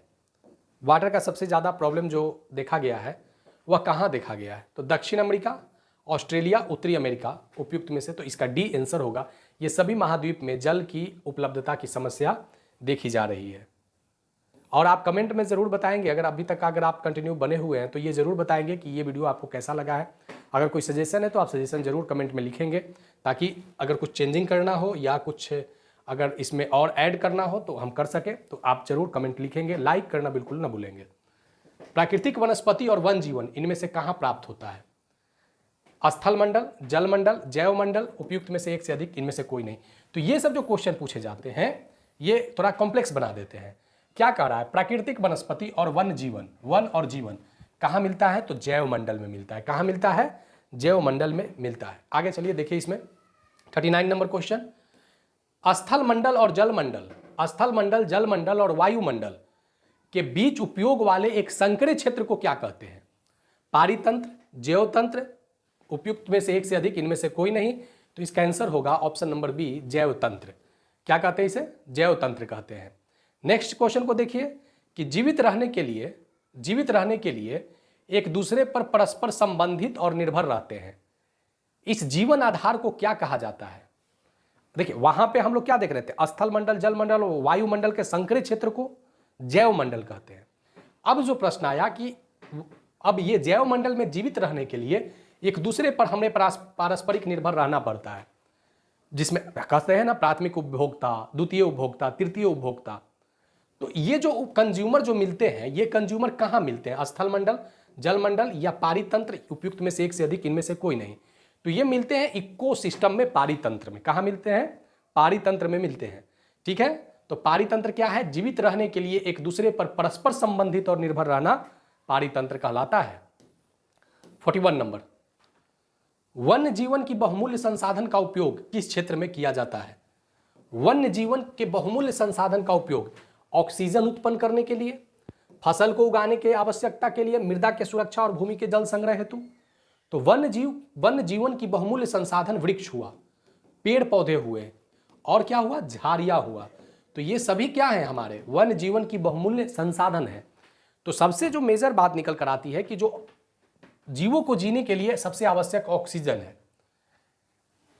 वाटर का सबसे ज़्यादा प्रॉब्लम जो देखा गया है वह कहाँ देखा गया है? तो दक्षिण अमेरिका, ऑस्ट्रेलिया, उत्तरी अमेरिका, उपयुक्त में से। तो इसका डी आंसर होगा। ये सभी महाद्वीप में जल की उपलब्धता की समस्या देखी जा रही है। और आप कमेंट में ज़रूर बताएंगे, अगर अभी तक अगर आप कंटिन्यू बने हुए हैं तो ये ज़रूर बताएंगे कि ये वीडियो आपको कैसा लगा है। अगर कोई सजेशन है तो आप सजेशन ज़रूर कमेंट में लिखेंगे, ताकि अगर कुछ चेंजिंग करना हो या कुछ अगर इसमें और ऐड करना हो तो हम कर सकें। तो आप जरूर कमेंट लिखेंगे, लाइक करना बिल्कुल ना भूलेंगे। प्राकृतिक वनस्पति और वन जीवन इनमें से कहाँ प्राप्त होता है? स्थल मंडल, जल मंडल, जैव मंडल, उपयुक्त में से एक से अधिक, इनमें से कोई नहीं। तो ये सब जो क्वेश्चन पूछे जाते हैं ये थोड़ा कॉम्प्लेक्स बना देते हैं। क्या कह रहा है? प्राकृतिक वनस्पति और वन जीवन, वन और जीवन कहाँ मिलता है? तो जैव मंडल में मिलता है। कहाँ मिलता है? जैव मंडल में मिलता है। आगे चलिए देखिए इसमें 39 नंबर क्वेश्चन, स्थल मंडल और जल मंडल, स्थल मंडल, जल मंडल और वायुमंडल के बीच उपयोग वाले एक संकरे क्षेत्र को क्या कहते हैं? पारितंत्र, जैवतंत्र, उपयुक्त में से एक से अधिक, इनमें से कोई नहीं। तो इसका आंसर होगा ऑप्शन नंबर बी, जैवतंत्र। क्या कहते हैं इसे? जैवतंत्र कहते हैं। नेक्स्ट क्वेश्चन को देखिए कि जीवित रहने के लिए एक दूसरे पर परस्पर संबंधित और निर्भर रहते हैं, इस जीवन आधार को क्या कहा जाता है? देखिए वहां पे हम लोग क्या देख रहे थे? स्थल मंडल, जल मंडल और वायुमंडल के संकरे क्षेत्र को जैव मंडल कहते हैं। अब जो प्रश्न आया कि अब ये जैव मंडल में जीवित रहने के लिए एक दूसरे पर हमें पारस्परिक निर्भर रहना पड़ता है, जिसमें कहते हैं ना प्राथमिक उपभोक्ता, द्वितीय उपभोक्ता, तृतीय उपभोक्ता। तो ये जो कंज्यूमर जो मिलते हैं, ये कंज्यूमर कहाँ मिलते हैं? स्थल मंडल, जल मंडल या पारितंत्र, उपयुक्त में से एक से अधिक, इनमें से कोई नहीं। तो ये मिलते हैं इकोसिस्टम में, पारितंत्र में। कहाँ मिलते हैं? पारितंत्र में मिलते हैं, ठीक है। तो पारितंत्र क्या है? जीवित रहने के लिए एक दूसरे पर परस्पर संबंधित और निर्भर रहना पारितंत्र कहलाता है। 41 नंबर, वन्य जीवन की बहुमूल्य संसाधन का उपयोग किस क्षेत्र में किया जाता है? वन्य जीवन के बहुमूल्य संसाधन का उपयोग ऑक्सीजन उत्पन्न करने के लिए, फसल को उगाने की आवश्यकता के लिए, मृदा के सुरक्षा और भूमि के जल संग्रह हेतु, तो वन्य जीवन की बहुमूल्य संसाधन वृक्ष हुआ, पेड़ पौधे हुए, और क्या हुआ, झाड़ियां हुआ। तो ये सभी क्या है, हमारे वन्य जीवन की बहुमूल्य संसाधन है। तो सबसे जो मेजर बात निकल कर आती है कि जो जीवों को जीने के लिए सबसे आवश्यक ऑक्सीजन है।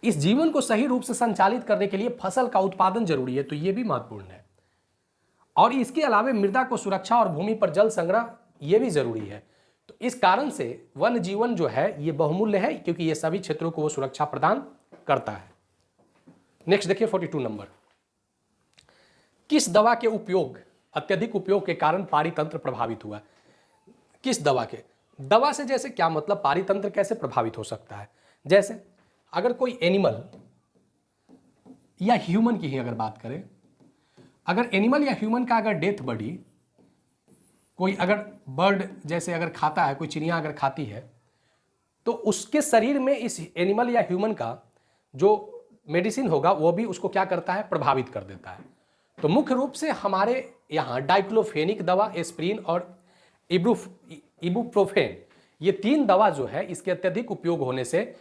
इस जीवन को सही रूप से संचालित करने के लिए फसल का उत्पादन जरूरी है, तो यह भी महत्वपूर्ण है। और इसके अलावा मृदा को सुरक्षा और भूमि पर जल संग्रह यह भी जरूरी है। तो इस कारण से वन्य जीवन जो है ये बहुमूल्य है, क्योंकि ये सभी क्षेत्रों को वो सुरक्षा प्रदान करता है। नेक्स्ट देखिए 42 नंबर, किस दवा के उपयोग, अत्यधिक उपयोग के कारण पारितंत्र प्रभावित हुआ? किस दवा के, दवा से जैसे क्या मतलब, पारितंत्र कैसे प्रभावित हो सकता है? जैसे अगर कोई एनिमल या ह्यूमन की ही अगर बात करें, अगर एनिमल या ह्यूमन का अगर डेथ बॉडी, कोई अगर बर्ड जैसे अगर खाता है, कोई चिड़िया अगर खाती है, तो उसके शरीर में इस एनिमल या ह्यूमन का जो मेडिसिन होगा वो भी उसको क्या करता है, प्रभावित कर देता है। तो मुख्य रूप से हमारे यहाँ डाइक्लोफेनिक दवा, एस्प्रिन और इबुप्रोफेन, ये 3 दवा जो है इसके अत्यधिक उपयोग होने से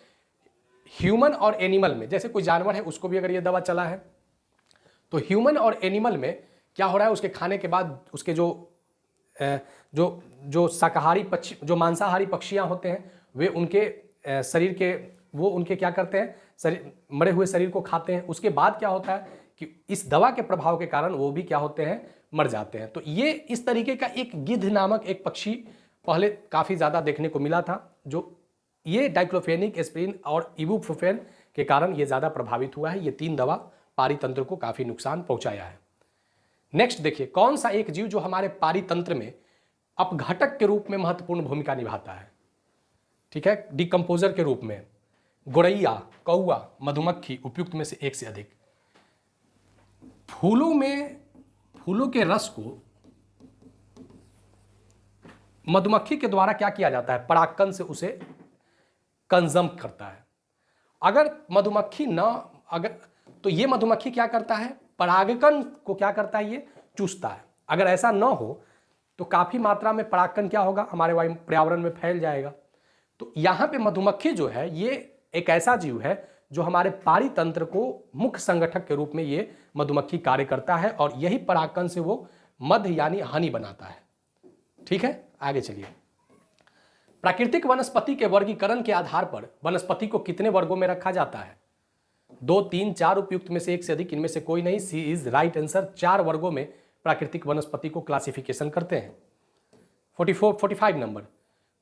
ह्यूमन और एनिमल में, जैसे कोई जानवर है उसको भी अगर ये दवा चला है, तो ह्यूमन और एनिमल में क्या हो रहा है, उसके खाने के बाद उसके जो शाकाहारी पक्षी, जो मांसाहारी पक्षियां होते हैं, वे उनके शरीर के, वो उनके क्या करते हैं, शरीर, मरे हुए शरीर को खाते हैं। उसके बाद क्या होता है कि इस दवा के प्रभाव के कारण वो भी क्या होते हैं, मर जाते हैं। तो ये इस तरीके का एक गिद्ध नामक एक पक्षी पहले काफ़ी ज़्यादा देखने को मिला था, जो ये डाइक्लोफेनिक, एस्प्रिन और इबुप्रोफेन के कारण ये ज़्यादा प्रभावित हुआ है। ये 3 दवा पारितंत्र को काफ़ी नुकसान पहुंचाया है। नेक्स्ट देखिए, कौन सा एक जीव जो हमारे पारितंत्र में अपघटक के रूप में महत्वपूर्ण भूमिका निभाता है? ठीक है, डिकम्पोजर के रूप में। गोरैया, कौआ, मधुमक्खी, उपयुक्त में से एक से अधिक। फूलों के रस को मधुमक्खी के द्वारा क्या किया जाता है, परागकण से उसे कंजम करता है। अगर मधुमक्खी ना, अगर तो ये मधुमक्खी क्या करता है, परागकण को क्या करता है, ये चूसता है। अगर ऐसा ना हो तो काफी मात्रा में परागकण क्या होगा, हमारे वायु पर्यावरण में फैल जाएगा। तो यहाँ पे मधुमक्खी जो है ये एक ऐसा जीव है जो हमारे पारितंत्र को मुख्य संगठक के रूप में ये मधुमक्खी कार्य करता है, और यही परागकण से वो मध यानी हनी बनाता है। ठीक है, आगे चलिए। प्राकृतिक वनस्पति के वर्गीकरण के आधार पर वनस्पति को कितने वर्गों में रखा जाता है? 2, 3, 4, उपयुक्त में से एक से अधिक, इनमें से कोई नहीं। C is right answer. 4 वर्गों में प्राकृतिक वनस्पति को क्लासिफिकेशन करते हैं। 45 नंबर,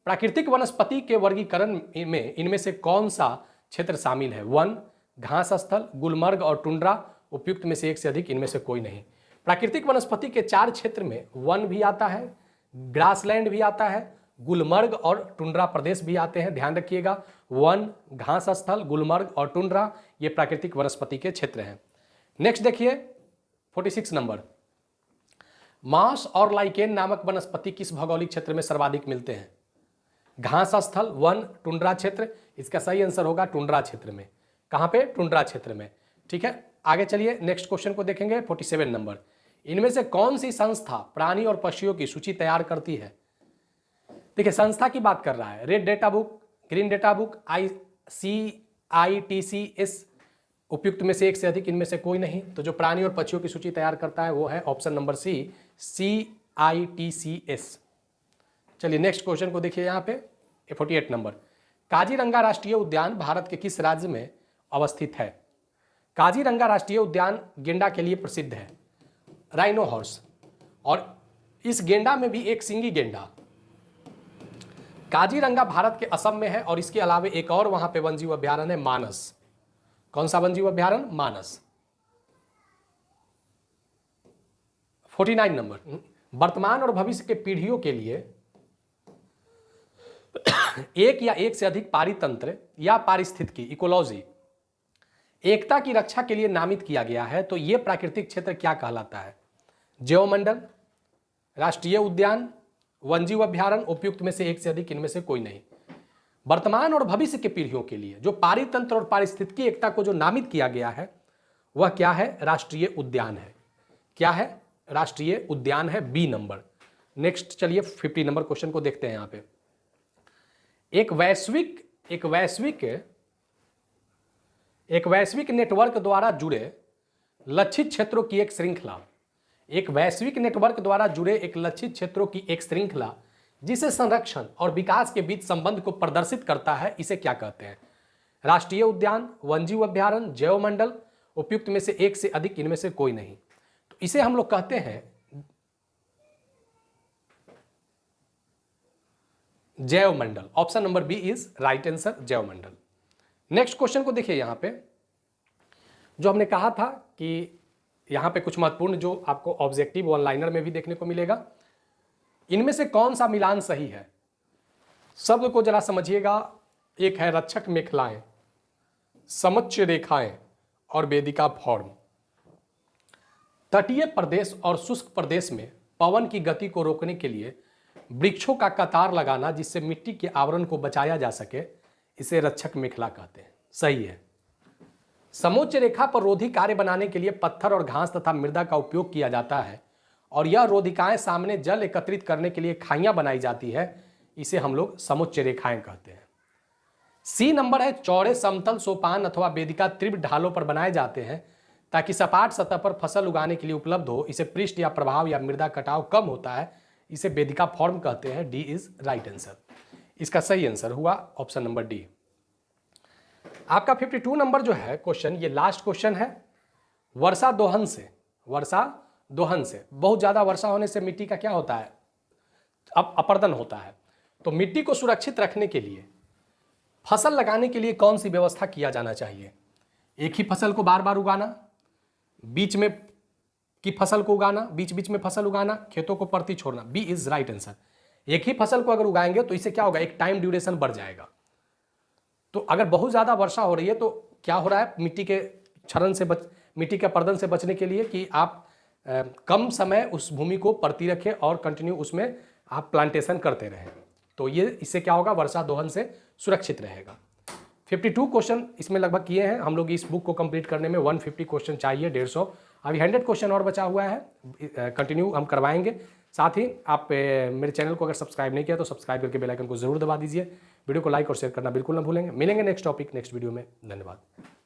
प्राकृतिक वनस्पति के वर्गीकरण में इनमें से कौन सा क्षेत्र शामिल है? वन, घास स्थल, गुलमर्ग और टुंड्रा, उपयुक्त में से एक से अधिक, इनमें से कोई नहीं। प्राकृतिक वनस्पति के 4 क्षेत्र में वन भी आता है, ग्रासलैंड भी आता है, गुलमर्ग और टुंड्रा प्रदेश भी आते हैं। ध्यान रखिएगा, वन, घास स्थल, गुलमर्ग और टुंड्रा ये प्राकृतिक वनस्पति के क्षेत्र हैं। नेक्स्ट देखिए 46 नंबर, मांस और लाइकेन नामक वनस्पति किस भौगोलिक क्षेत्र में सर्वाधिक मिलते हैं? घास स्थल, वन, टुंड्रा क्षेत्र। इसका सही आंसर होगा टुंड्रा क्षेत्र में। कहां पे? टुंड्रा क्षेत्र में। ठीक है, आगे चलिए नेक्स्ट क्वेश्चन को देखेंगे। 47 नंबर, इनमें से कौन सी संस्था प्राणी और पक्षियों की सूची तैयार करती है? देखिए, संस्था की बात कर रहा है। Red data book, green data book, ICITCS, उपयुक्त में से एक से अधिक, इनमें से कोई नहीं। तो जो प्राणी और पक्षियों की सूची तैयार करता है वो है ऑप्शन नंबर सी, CITCS। चलिए नेक्स्ट क्वेश्चन को देखिए यहाँ पे 48 नंबर, काजीरंगा राष्ट्रीय उद्यान भारत के किस राज्य में अवस्थित है? काजीरंगा राष्ट्रीय उद्यान गेंडा के लिए प्रसिद्ध है, राइनो हॉर्स, और इस गेंडा में भी एक सिंगी गेंडा। काजीरंगा भारत के असम में है, और इसके अलावा एक और वहां पे वन्यजीव अभ्यारण्य है, मानस। कौन सा वन्यजीव अभ्यारण्य? मानस। 49 नंबर, वर्तमान और भविष्य के पीढ़ियों के लिए एक या एक से अधिक पारितंत्र या पारिस्थितिकी, इकोलॉजी, एकता की रक्षा के लिए नामित किया गया है। तो यह प्राकृतिक क्षेत्र क्या कहलाता है? जैवमंडल, राष्ट्रीय उद्यान, वन्यजीव अभ्यारण्य, उपयुक्त में से एक से अधिक, इनमें से कोई नहीं। वर्तमान और भविष्य के पीढ़ियों के लिए जो पारितंत्र और पारिस्थितिकी एकता को जो नामित किया गया है वह क्या है? राष्ट्रीय उद्यान है। क्या है? राष्ट्रीय उद्यान है, बी नंबर। नेक्स्ट चलिए 50 नंबर क्वेश्चन को देखते हैं। यहाँ पे एक एक वैश्विक नेटवर्क द्वारा जुड़े लक्षित क्षेत्रों की एक श्रृंखला, एक वैश्विक नेटवर्क द्वारा जुड़े एक लक्षित क्षेत्रों की एक श्रृंखला जिसे संरक्षण और विकास के बीच संबंध को प्रदर्शित करता है, इसे क्या कहते हैं? राष्ट्रीय उद्यान, वन्यजीव अभ्यारण्य, जैवमंडल, उपयुक्त में से एक से अधिक, इनमें से कोई नहीं। तो इसे हम लोग कहते हैं जैवमंडल। Option number B is right answer, जैवमंडल। नेक्स्ट क्वेश्चन को देखिए। यहां पे जो हमने कहा था कि यहां पे कुछ महत्वपूर्ण जो आपको ऑब्जेक्टिव वन लाइनर में भी देखने को मिलेगा, इनमें से कौन सा मिलान सही है? शब्द को जरा समझिएगा। एक है रक्षक मेखलाएं, समोच्च रेखाएं और वेदिका फॉर्म। तटीय प्रदेश और शुष्क प्रदेश में पवन की गति को रोकने के लिए वृक्षों का कतार लगाना जिससे मिट्टी के आवरण को बचाया जा सके, इसे रक्षक मेखला कहते हैं। सही है। समोच्च रेखा पर रोधी कार्य बनाने के लिए पत्थर और घास तथा मृदा का उपयोग किया जाता है और यह रोधिकाएं सामने जल एकत्रित करने के लिए खाइयां बनाई जाती है, इसे हम लोग समोच्च रेखाएं कहते हैं। सी नंबर है चौड़े समतल सोपान अथवा वेदिका तीव्र ढालों पर बनाए जाते हैं ताकि सपाट सतह पर फसल उगाने के लिए उपलब्ध हो। इसे पृष्ठ या प्रभाव या मृदा कटाव कम होता है, इसे वेदिका फॉर्म कहते हैं। D is right answer. इसका सही आंसर हुआ ऑप्शन नंबर डी। आपका 52 नंबर जो है क्वेश्चन, ये लास्ट क्वेश्चन है। वर्षा दोहन से बहुत ज्यादा वर्षा होने से मिट्टी का क्या होता है? अब अपर्दन होता है। तो मिट्टी को सुरक्षित रखने के लिए फसल लगाने के लिए कौन सी व्यवस्था किया जाना चाहिए? एक ही फसल को बार बार उगाना, बीच में की फसल को उगाना, बीच बीच में फसल उगाना, खेतों को परती छोड़ना। B is right answer. एक ही फसल को अगर उगाएंगे तो इससे क्या होगा? एक टाइम ड्यूरेशन बढ़ जाएगा। तो अगर बहुत ज्यादा वर्षा हो रही है तो क्या हो रहा है? मिट्टी के क्षरण से मिट्टी के पर्दन से बचने के लिए कि आप कम समय उस भूमि को परती रखें और कंटिन्यू उसमें आप प्लांटेशन करते रहें, तो ये इससे क्या होगा? वर्षा दोहन से सुरक्षित रहेगा। 52 क्वेश्चन इसमें लगभग किए हैं हम लोग। इस बुक को कंप्लीट करने में 150 क्वेश्चन चाहिए, 150। अभी 100 क्वेश्चन और बचा हुआ है, कंटिन्यू हम करवाएंगे। साथ ही आप मेरे चैनल को अगर सब्सक्राइब नहीं किया तो सब्सक्राइब करके बेल आइकन को जरूर दबा दीजिए। वीडियो को लाइक और शेयर करना बिल्कुल ना भूलेंगे। मिलेंगे नेक्स्ट टॉपिक नेक्स्ट वीडियो में। धन्यवाद।